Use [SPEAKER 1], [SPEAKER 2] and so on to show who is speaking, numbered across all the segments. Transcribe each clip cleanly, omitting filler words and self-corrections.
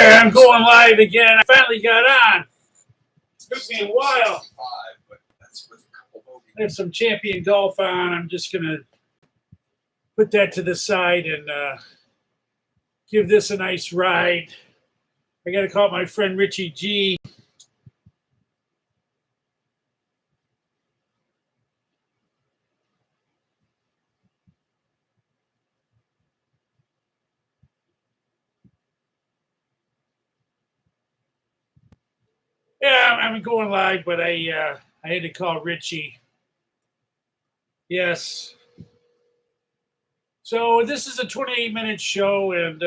[SPEAKER 1] Yeah, I'm going live again. I finally got on. It took me a while. I have some champion golf on. I'm just going to put that to the side and give this a nice ride. I got to call my friend Richie G. Yeah, I'm going live, but I had to call Richie. Yes. So this is a 28-minute show, and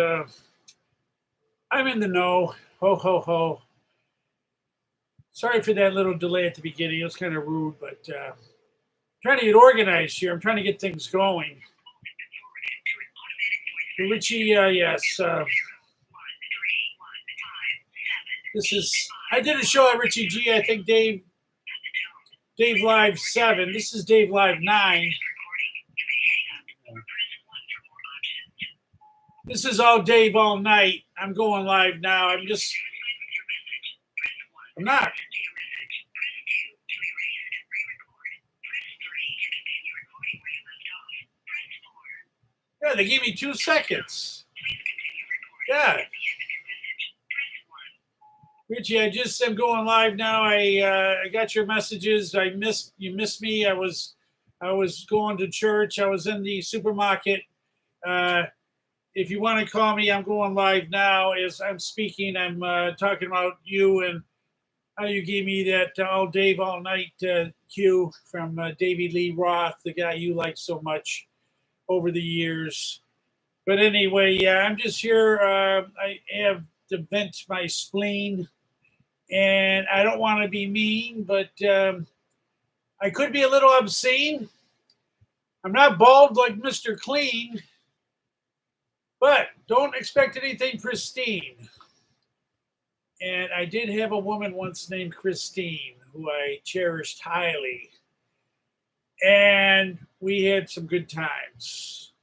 [SPEAKER 1] I'm in the know. Ho, ho, ho. Sorry for that little delay at the beginning. It was kind of rude, but trying to get organized here. I'm trying to get things going. Richie, yes. This is, I did a show at Richie G, I think Dave Live 7. This is Dave Live 9. This is all Dave all night. I'm going live now. I'm not. Yeah, they gave me 2 seconds. Yeah. Richie, I'm going live now. I got your messages. You missed me. I was going to church. I was in the supermarket. If you want to call me, I'm going live now. As I'm speaking, I'm talking about you and how you gave me that all Dave all night cue from Davey Lee Roth, the guy you like so much over the years. But anyway, yeah, I'm just here. I have to vent my spleen. And I don't want to be mean, but I could be a little obscene. I'm not bald like Mr. Clean, but don't expect anything pristine. And I did have a woman once named Christine, who I cherished highly. And we had some good times.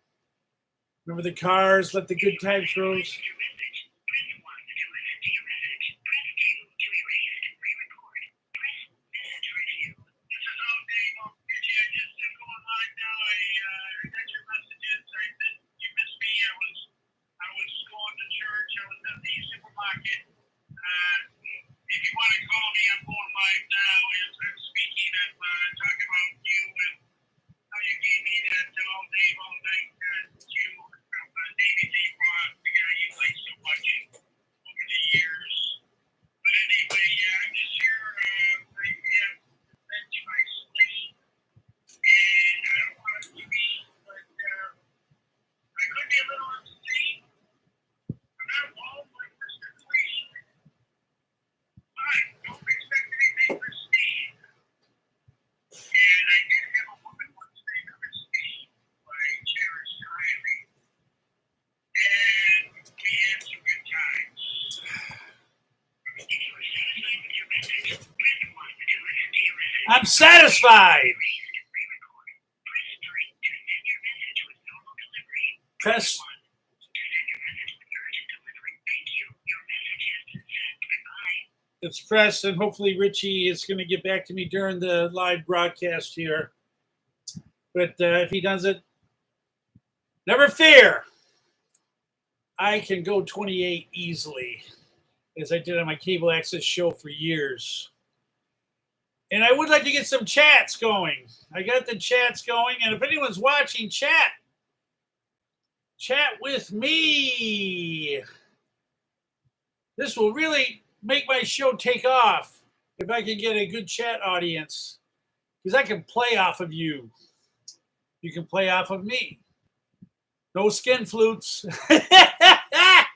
[SPEAKER 1] Remember the Cars, Let the Good Times Roll? If you want to call me, I'm going live now. As I'm speaking, I'm talking about you and how you gave me that all Dave all night cue from Davey Lee Roth, the guy you like so much over the years. But anyway, yeah, I'm just here. I have vent my spleen, and I don't want to be mean, but I could be a little obscene. I'm not bald like Mr. Clean. Don't expect anything pristine. And I did have a woman once named Christine, who I cherished highly. And we had some good times. I'm satisfied. Press. It's pressed, and hopefully Richie is going to get back to me during the live broadcast here. But if he doesn't, never fear. I can go 28 easily, as I did on my cable access show for years. And I would like to get some chats going. I got the chats going, and if anyone's watching, chat with me. This will really make my show take off if I can get a good chat audience, because I can play off of you. You can play off of me. No skin flutes.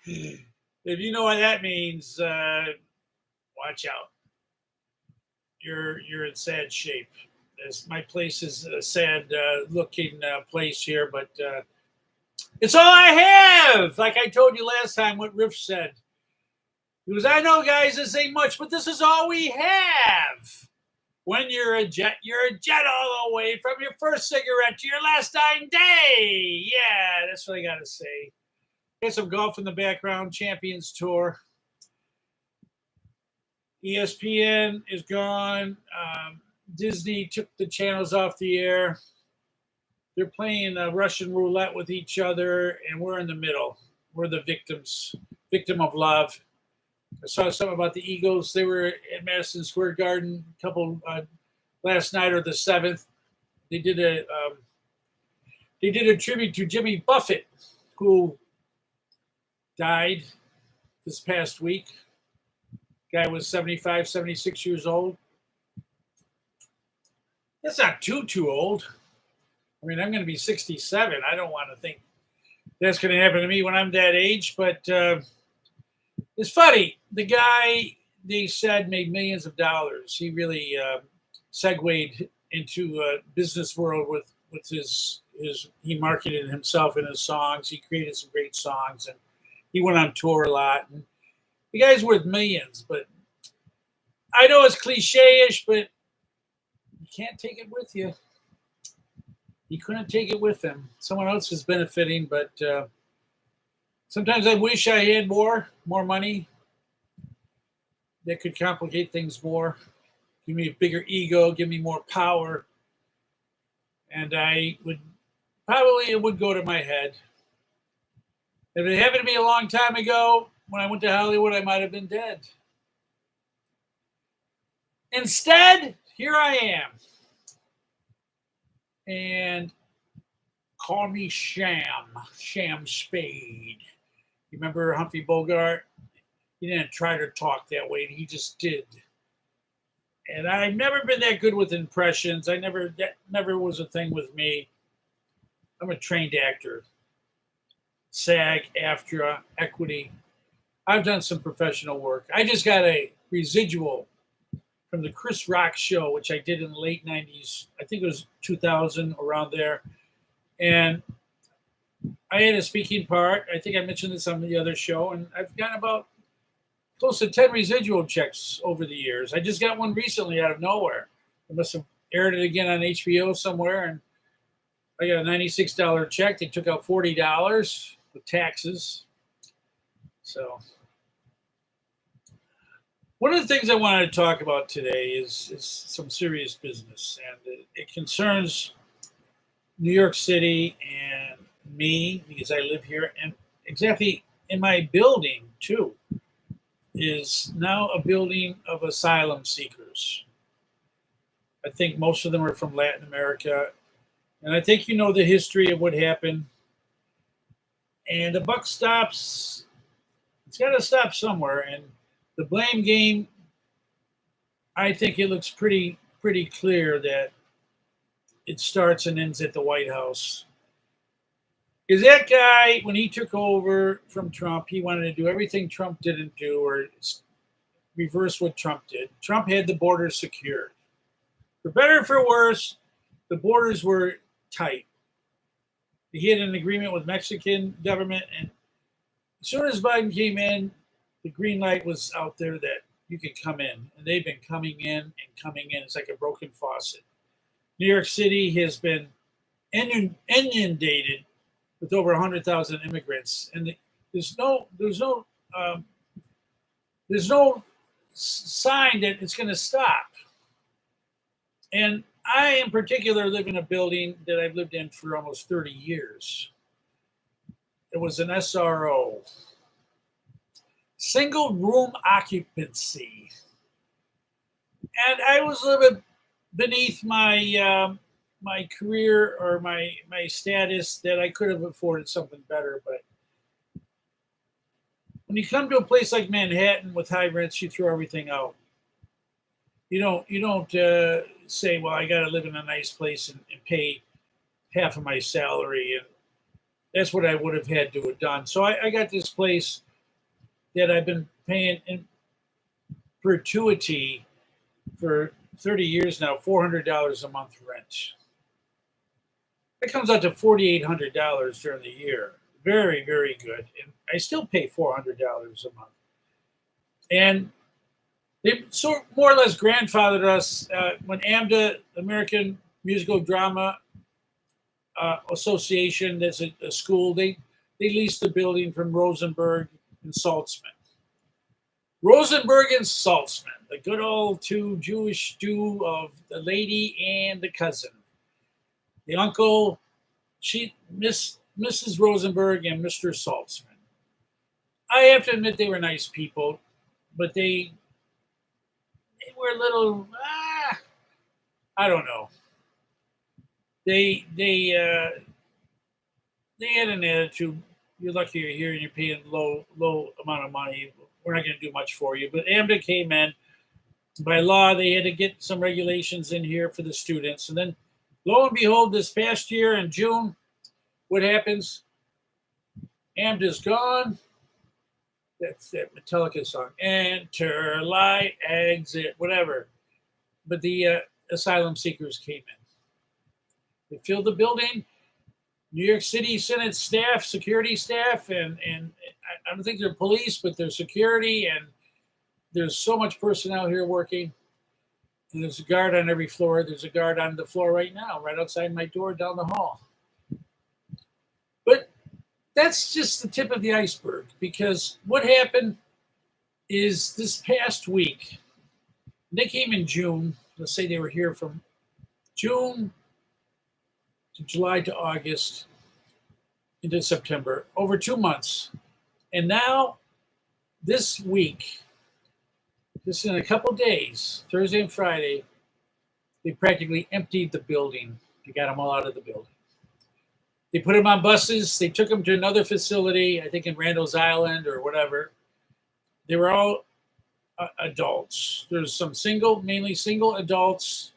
[SPEAKER 1] If you know what that means, watch out. You're in sad shape. My place is a sad looking place here, but it's all I have. Like I told you last time, what Riff said. He goes, I know, guys, this ain't much, but this is all we have. When you're a jet all the way from your first cigarette to your last dying day. Yeah, that's what I got to say. Got some golf in the background, Champions Tour. ESPN is gone. Disney took the channels off the air. They're playing Russian roulette with each other, and we're in the middle. We're the victim of love. I saw something about the Eagles. They were at Madison Square Garden a couple last night or the 7th. They did a tribute to Jimmy Buffett, who died this past week. Guy was 75, 76 years old. That's not too old. I mean, I'm going to be 67. I don't want to think that's going to happen to me when I'm that age, but it's funny. The guy, they said, made millions of dollars. He really segued into a business world with his he marketed himself in his songs. He created some great songs, and he went on tour a lot. And the guy's worth millions, but I know it's cliche-ish, but you can't take it with you. He couldn't take it with him. Someone else is benefiting, but sometimes I wish I had more money that could complicate things more, give me a bigger ego, give me more power, and it would go to my head. If it happened to me a long time ago, when I went to Hollywood, I might have been dead. Instead, here I am. And call me Sham Spade. You remember Humphrey Bogart? He didn't try to talk that way. He just did. And I've never been that good with impressions. That never was a thing with me. I'm a trained actor. SAG, AFTRA, Equity. I've done some professional work. I just got a residual from the Chris Rock show, which I did in the late 90s. I think it was 2000, around there. And I had a speaking part. I think I mentioned this on the other show. And I've gotten about close to 10 residual checks over the years. I just got one recently out of nowhere. I must have aired it again on HBO somewhere. And I got a $96 check. They took out $40 with taxes. So one of the things I wanted to talk about today is some serious business, and it concerns New York City and me, because I live here, and exactly in my building too is now a building of asylum seekers. I think most of them are from Latin America, and I think you know the history of what happened. And the buck stops. It's got to stop somewhere, and the blame game, I think it looks pretty clear that it starts and ends at the White House. Because that guy, when he took over from Trump, he wanted to do everything Trump didn't do, or reverse what Trump did. Trump had the borders secured. For better or for worse, the borders were tight. He had an agreement with Mexican government, and as soon as Biden came in, the green light was out there that you could come in. And they've been coming in. It's like a broken faucet. New York City has been inundated with over 100,000 immigrants. And there's no sign that it's going to stop. And I, in particular, live in a building that I've lived in for almost 30 years. It was an SRO. Single room occupancy. And I was a little bit beneath my my career or my status that I could have afforded something better. But when you come to a place like Manhattan with high rents, you throw everything out. You don't say, well, I got to live in a nice place and pay half of my salary. And that's what I would have had to have done. So I got this place that I've been paying in perpetuity for 30 years now, $400 a month rent. That comes out to $4,800 during the year. Very, very good. And I still pay $400 a month. And they sort more or less grandfathered us when AMDA, American Musical Drama Association, that's a school, they leased the building from Rosenberg and Saltzman. Rosenberg and Saltzman, the good old two Jewish stew of the lady and the cousin. The uncle, Mrs. Rosenberg and Mr. Saltzman. I have to admit they were nice people, but they were a little, I don't know. They had an attitude. You're lucky you're here and you're paying low amount of money. We're not going to do much for you. But AMDA came in. By law, they had to get some regulations in here for the students. And then, lo and behold, this past year in June, what happens? AMDA's gone. That's that Metallica song. Enter, light, exit, whatever. But the asylum seekers came in. They filled the building. New York City Senate staff, security staff, and I don't think they're police, but they're security, and there's so much personnel here working. And there's a guard on every floor. There's a guard on the floor right now, right outside my door down the hall. But that's just the tip of the iceberg, because what happened is this past week, they came in June. Let's say they were here from June to July to August into September, over 2 months. And now, this week, just in a couple days, Thursday and Friday, they practically emptied the building. They got them all out of the building. They put them on buses. They took them to another facility, I think in Randall's Island or whatever. They were all adults. There's some mainly single adults,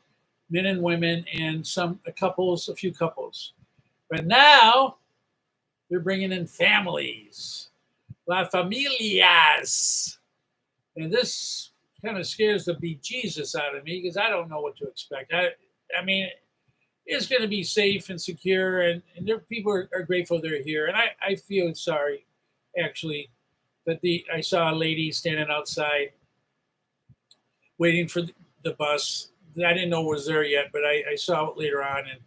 [SPEAKER 1] men and women, and a few couples. But now they're bringing in families, la familias. And this kind of scares the bejesus out of me because I don't know what to expect. I mean, it's going to be safe and secure, and people are grateful they're here. And I feel sorry, actually, that I saw a lady standing outside waiting for the bus. I didn't know was there yet, but I saw it later on, and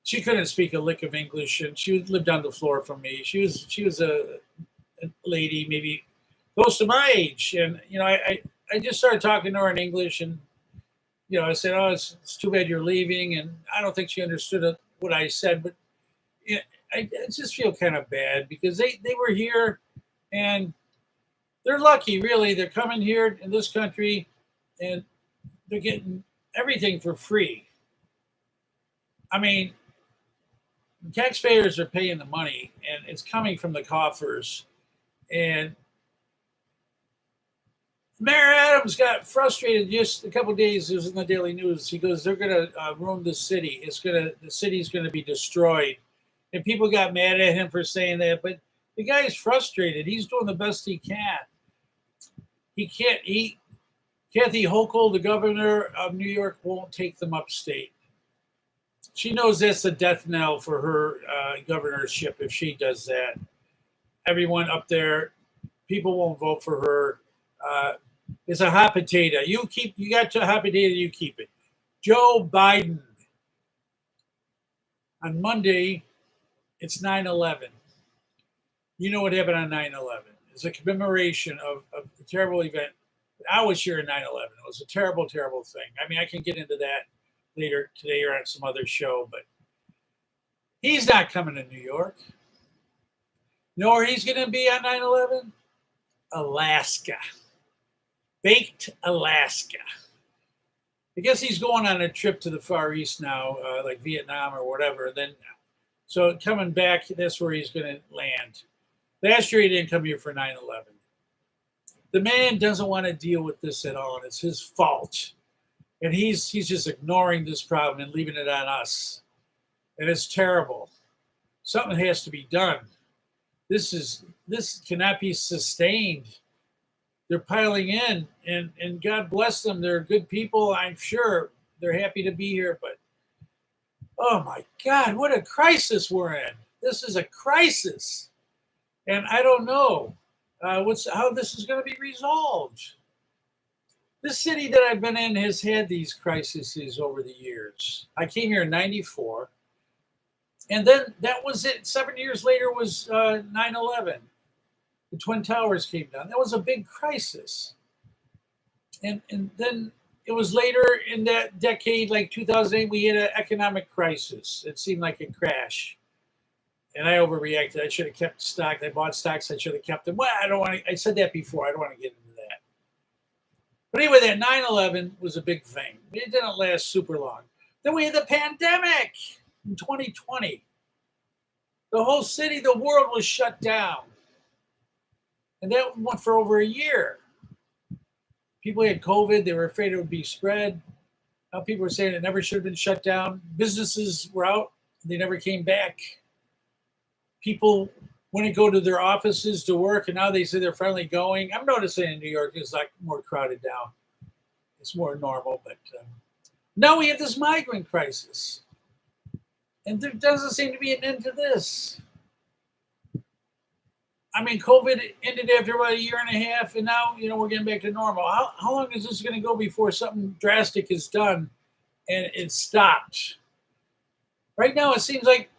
[SPEAKER 1] she couldn't speak a lick of English, and she lived on the floor from me. She was a lady maybe close to my age, and I just started talking to her in English, and I said, "Oh, it's too bad you're leaving," and I don't think she understood what I said, but I just feel kind of bad because they were here, and they're lucky, really. They're coming here in this country, and they're getting everything for free. I mean, taxpayers are paying the money, and it's coming from the coffers. And Mayor Adams got frustrated just a couple of days. It was in the Daily News. He goes, "They're going to ruin the city. The city's going to be destroyed." And people got mad at him for saying that, but the guy's frustrated. He's doing the best he can. He can't eat. Kathy Hochul, the governor of New York, won't take them upstate. She knows that's a death knell for her governorship if she does that. Everyone up there, people won't vote for her. It's a hot potato. You got your hot potato, you keep it. Joe Biden. On Monday, it's 9/11. You know what happened on 9/11. It's a commemoration of the terrible event. I was here in 9/11. It was a terrible, terrible thing. I mean, I can get into that later today or on some other show, but he's not coming to New York. You know where he's going to be on 9/11? Alaska. Baked Alaska. I guess he's going on a trip to the Far East now, like Vietnam or whatever. So coming back, that's where he's going to land. Last year, he didn't come here for 9/11. The man doesn't want to deal with this at all, and it's his fault. And he's just ignoring this problem and leaving it on us. And it's terrible. Something has to be done. This cannot be sustained. They're piling in, and God bless them. They're good people. I'm sure they're happy to be here, but oh my God, what a crisis we're in. This is a crisis. And I don't know how this is going to be resolved. This city that I've been in has had these crises over the years. I came here in 94. And then that was it. 7 years later was 9/11. The Twin Towers came down. That was a big crisis. And then it was later in that decade, like 2008, we had an economic crisis. It seemed like a crash. And I overreacted. I should have kept stock. I bought stocks. I should have kept them. Well, I don't want to. I said that before. I don't want to get into that. But anyway, that 9/11 was a big thing. It didn't last super long. Then we had the pandemic in 2020. The whole city, the world was shut down. And that went for over a year. People had COVID. They were afraid it would be spread. Now people were saying it never should have been shut down. Businesses were out. They never came back. People wouldn't go to their offices to work, and now they say they're finally going. I'm noticing in New York it's like more crowded down. It's more normal, but now we have this migrant crisis, and there doesn't seem to be an end to this. I mean, COVID ended after about a year and a half, and now we're getting back to normal. How long is this going to go before something drastic is done and it's stopped? Right now, it seems like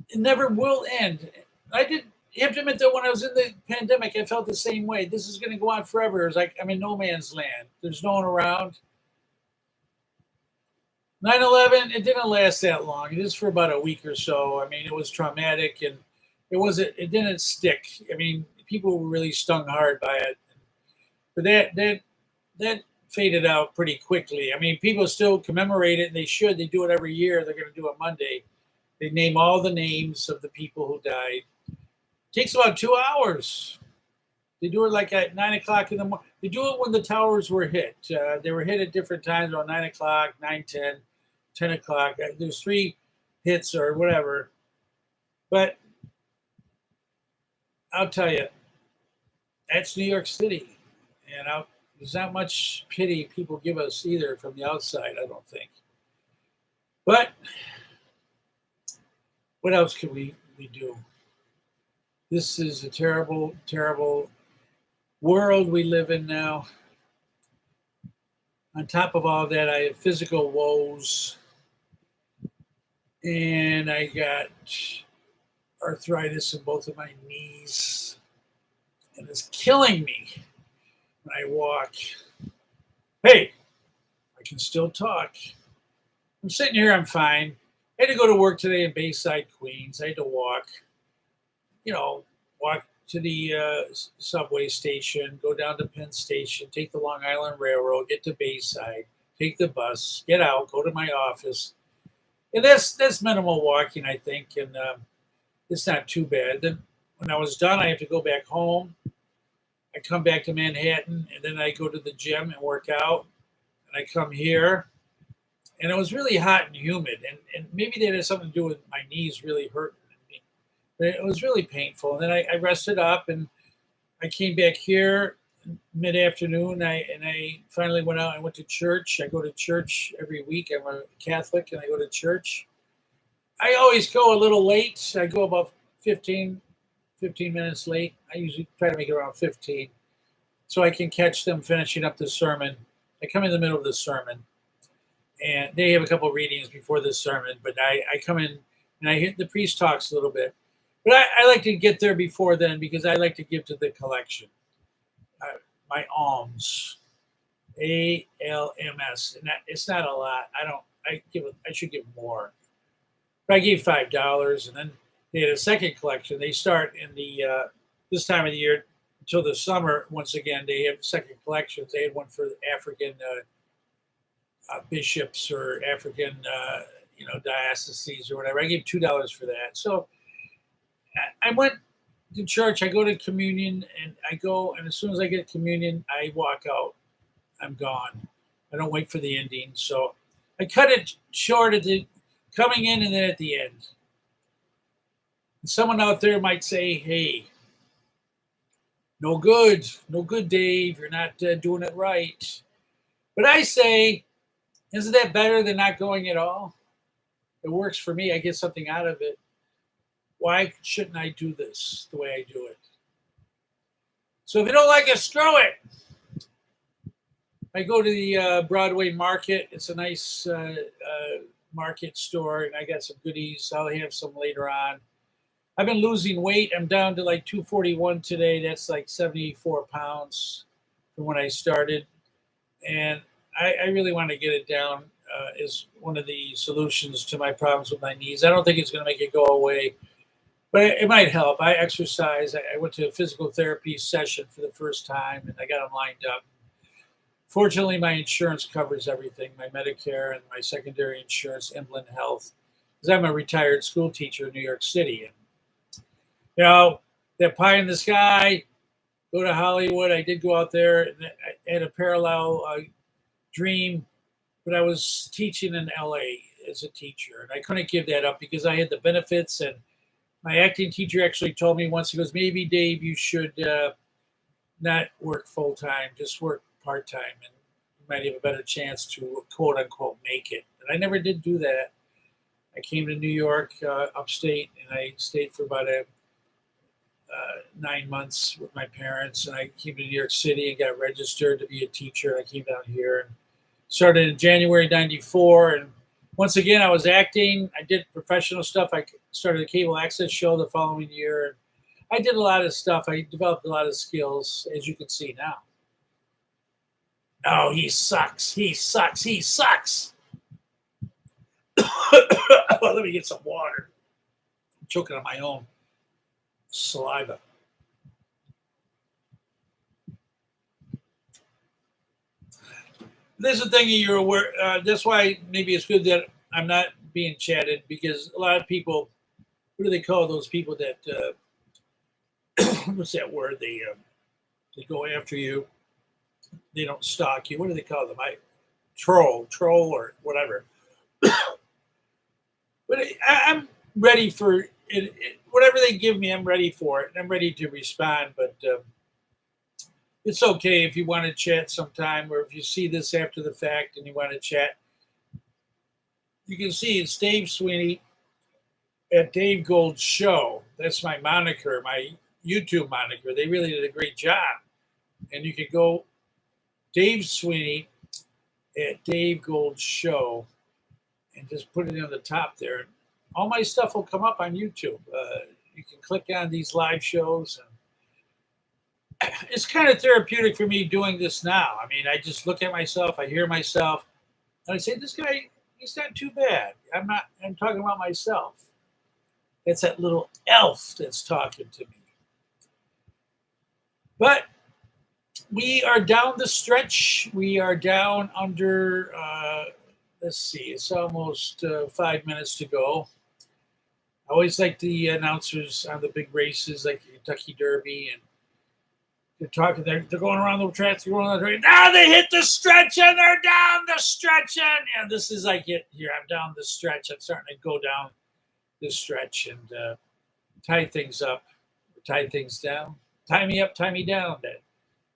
[SPEAKER 1] it never will end. I have to admit that when I was in the pandemic, I felt the same way. This is going to go on forever. It's like I'm in no man's land. There's no one around. 9/11, it didn't last that long. It was for about a week or so. I mean, it was traumatic, and it didn't stick. I mean, people were really stung hard by it. But that faded out pretty quickly. I mean, people still commemorate it, and they should. They do it every year. They're going to do it Monday. They name all the names of the people who died. It takes about 2 hours. They do it like at 9 o'clock in the morning. They do it when the towers were hit. They were hit at different times, around 9 o'clock, 9, 10, 10 o'clock. There's 3 hits or whatever. But I'll tell you, that's New York City. And there's not much pity people give us either from the outside, I don't think. But what else can we do? This is a terrible, terrible world we live in now. On top of all that, I have physical woes. And I got arthritis in both of my knees. And it's killing me when I walk. Hey, I can still talk. I'm sitting here, I'm fine. I had to go to work today in Bayside, Queens. I had to walk to the subway station, go down to Penn Station, take the Long Island Railroad, get to Bayside, take the bus, get out, go to my office. And that's minimal walking, I think, and it's not too bad. Then when I was done, I have to go back home. I come back to Manhattan, and then I go to the gym and work out. And I come here, and it was really hot and humid, and maybe that has something to do with my knees really hurting me. But it was really painful. And then I rested up, and I came back here mid-afternoon, and I finally went out and went to church. I go to church every week. I'm a Catholic, and I go to church. I always go a little late. I go about 15 minutes late. I usually try to make it around 15 so I can catch them finishing up the sermon. I come in the middle of the sermon, and they have a couple of readings before the sermon, but I come in and I hit the priest talks a little bit. But I like to get there before then because I like to give to the collection. My alms, ALMS, and it's not a lot. I should give more. But I gave $5, and then they had a second collection. They start in the this time of the year until the summer. Once again, they have second collections. They had one for African bishops or African dioceses or whatever. I gave $2 for that. So I went to church. I go to communion, and and as soon as I get communion, I walk out. I'm gone. I don't wait for the ending. So I cut it short at the coming in and then at the end. And someone out there might say, hey, no good, Dave. You're not doing it right. But I say, isn't that better than not going at all? It works for me. I get something out of it. Why shouldn't I do this the way I do it? So if you don't like it, screw it. I go to the Broadway Market. It's a nice market store, and I got some goodies. I'll have some later on. I've been losing weight. I'm down to like 241 today. That's like 74 pounds from when I started. And I really want to get it down is one of the solutions to my problems with my knees. I don't think it's going to make it go away, but it might help. I exercise. I went to a physical therapy session for the first time, and I got them lined up. Fortunately, my insurance covers everything, my Medicare and my secondary insurance, Emblem Health, because I'm a retired school teacher in New York City. And, you know, that pie in the sky, go to Hollywood. I did go out there, and I had a parallel dream, but I was teaching in LA as a teacher, and I couldn't give that up because I had the benefits. And my acting teacher actually told me once, he goes, maybe Dave, you should not work full time, just work part time, and you might have a better chance to quote unquote make it. And I never did do that. I came to New York, upstate, and I stayed for about 9 months with my parents. And I came to New York City and got registered to be a teacher. I came down here and started in January '94. And once again, I was acting. I did professional stuff. I started a cable access show the following year. I did a lot of stuff. I developed a lot of skills, as you can see now. Oh, he sucks. He sucks. He sucks. Well, let me get some water. I'm choking on my own saliva. This is the thing you're aware. That's why maybe it's good that I'm not being chatted, because a lot of people, what do they call those people that, what's that word? They go after you. They don't stalk you. What do they call them? Troll or whatever. But I'm ready for it. Whatever they give me, I'm ready for it. And I'm ready to respond. But it's okay if you want to chat sometime, or if you see this after the fact and you want to chat. You can see it's Dave Sweeney at DaveGoldShow. That's my moniker, my YouTube moniker. They really did a great job. And you can go Dave Sweeney at DaveGoldShow and just put it on the top there. All my stuff will come up on YouTube. You can click on these live shows. And it's kind of therapeutic for me doing this now. I mean, I just look at myself, I hear myself, and I say, this guy, he's not too bad. I'm talking about myself. It's that little elf that's talking to me. But we are down the stretch. We are down under, let's see, it's almost 5 minutes to go. I always like the announcers on the big races, like the Kentucky Derby, and they're talking. They're going around the tracks. They're going around the track. Now they hit the stretch and they're down the stretch. And yeah, this is like it here. I'm down the stretch. I'm starting to go down this stretch and tie things up, tie things down. Tie me up, tie me down. That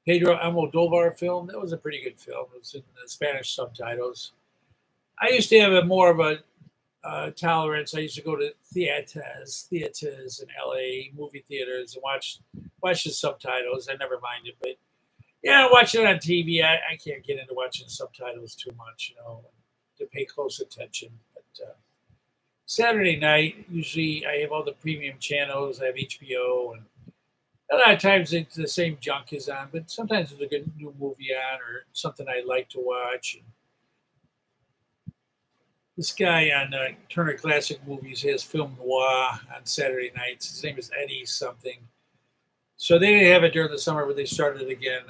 [SPEAKER 1] Pedro Almodovar film. That was a pretty good film. It was in the Spanish subtitles. I used to have more of a tolerance. I used to go to theaters in LA, movie theaters, and watch the subtitles. I never minded, but yeah, watching it on TV, I can't get into watching subtitles too much, to pay close attention. But Saturday night, usually I have all the premium channels. I have HBO, and a lot of times it's the same junk is on, but sometimes there's a good new movie on or something I like to watch. And this guy on Turner Classic Movies has Film Noir on Saturday nights. His name is Eddie something. So they didn't have it during the summer, but they started it again.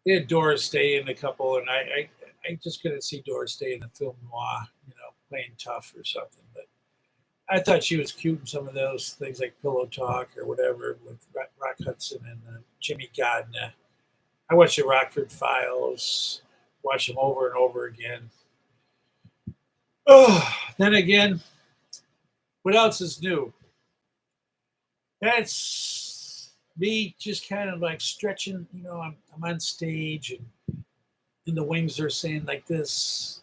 [SPEAKER 1] They had Doris Day in a couple, and I just couldn't see Doris Day in the Film Noir, playing tough or something. But I thought she was cute in some of those things like Pillow Talk or whatever with Rock Hudson and Jimmy Gardner. I watched the Rockford Files, watch them over and over again. Oh, then again, what else is new? That's me just kind of like stretching. I'm on stage and the wings are saying like this,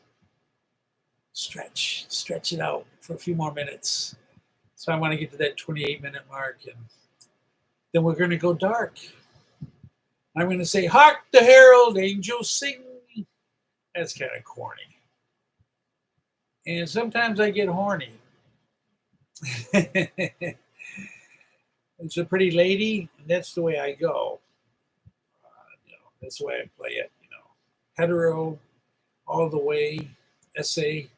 [SPEAKER 1] stretch it out for a few more minutes. So I want to get to that 28-minute mark, and then we're going to go dark. I'm going to say, hark the herald angels sing. That's kind of corny. And sometimes I get horny. It's a pretty lady, and that's the way I go. That's the way I play it. Hetero all the way. SA.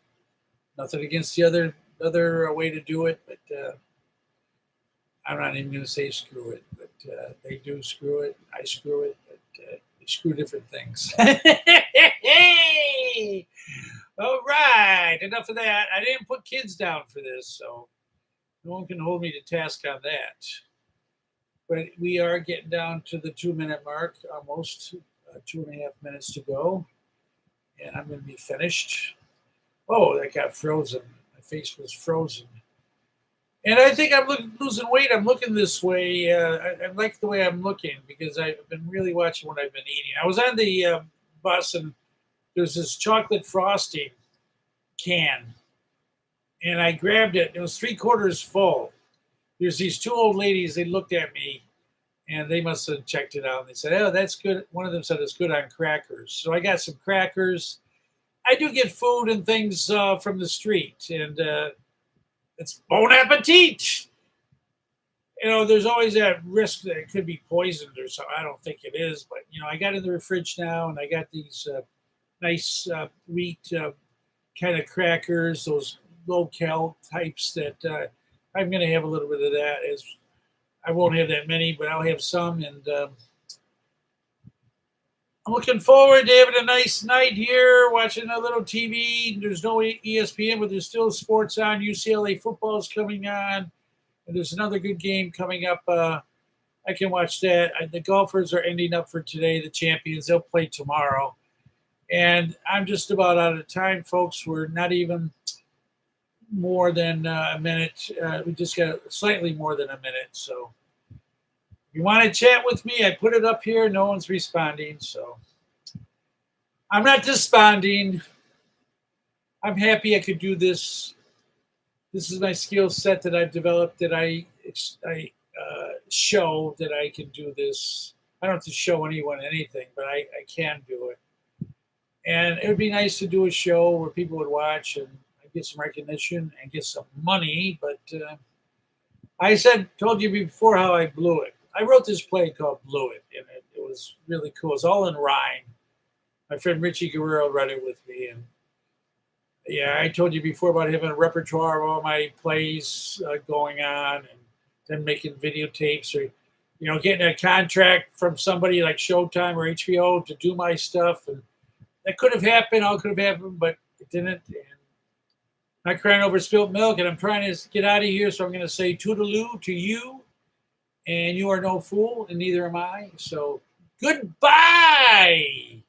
[SPEAKER 1] Nothing against the other way to do it, but I'm not even going to say screw it. But they do screw it. I screw it. But they screw different things. Hey! All right, enough of that. I didn't put kids down for this, so no one can hold me to task on that. But we are getting down to the 2-minute mark, almost 2.5 minutes to go, and I'm going to be finished. Oh, that got frozen. My face was frozen. And I think I'm losing weight. I'm looking this way. I like the way I'm looking because I've been really watching what I've been eating. I was on the bus, and there's this chocolate frosting can, and I grabbed it. It was 3/4 full. There's these two old ladies. They looked at me, and they must have checked it out. And they said, "Oh, that's good." One of them said it's good on crackers. So I got some crackers. I do get food and things from the street, and it's bon appetit. There's always that risk that it could be poisoned or something. I don't think it is, but I got in the fridge now, and I got these nice wheat kind of crackers, those low-cal types that I'm going to have a little bit of that. I won't have that many, but I'll have some, and I'm looking forward to having a nice night here, watching a little TV. There's no ESPN, but there's still sports on. UCLA football is coming on, and there's another good game coming up. I can watch that. The golfers are ending up for today, the champions. They'll play tomorrow. And I'm just about out of time, folks. We're not even more than a minute. We just got slightly more than a minute. So if you want to chat with me, I put it up here. No one's responding. So I'm not desponding. I'm happy I could do this. This is my skill set that I've developed, that I show that I can do this. I don't have to show anyone anything, but I can do it. And it would be nice to do a show where people would watch and get some recognition and get some money. But I told you before how I blew it. I wrote this play called Blew It, and it was really cool. It's all in rhyme. My friend Richie Guerrero read it with me. And yeah, I told you before about having a repertoire of all my plays going on, and then making videotapes, or getting a contract from somebody like Showtime or HBO to do my stuff. And that could have happened. All could have happened, but it didn't. And I'm not crying over spilt milk, and I'm trying to get out of here. So I'm going to say toodaloo to you, and you are no fool, and neither am I. So goodbye.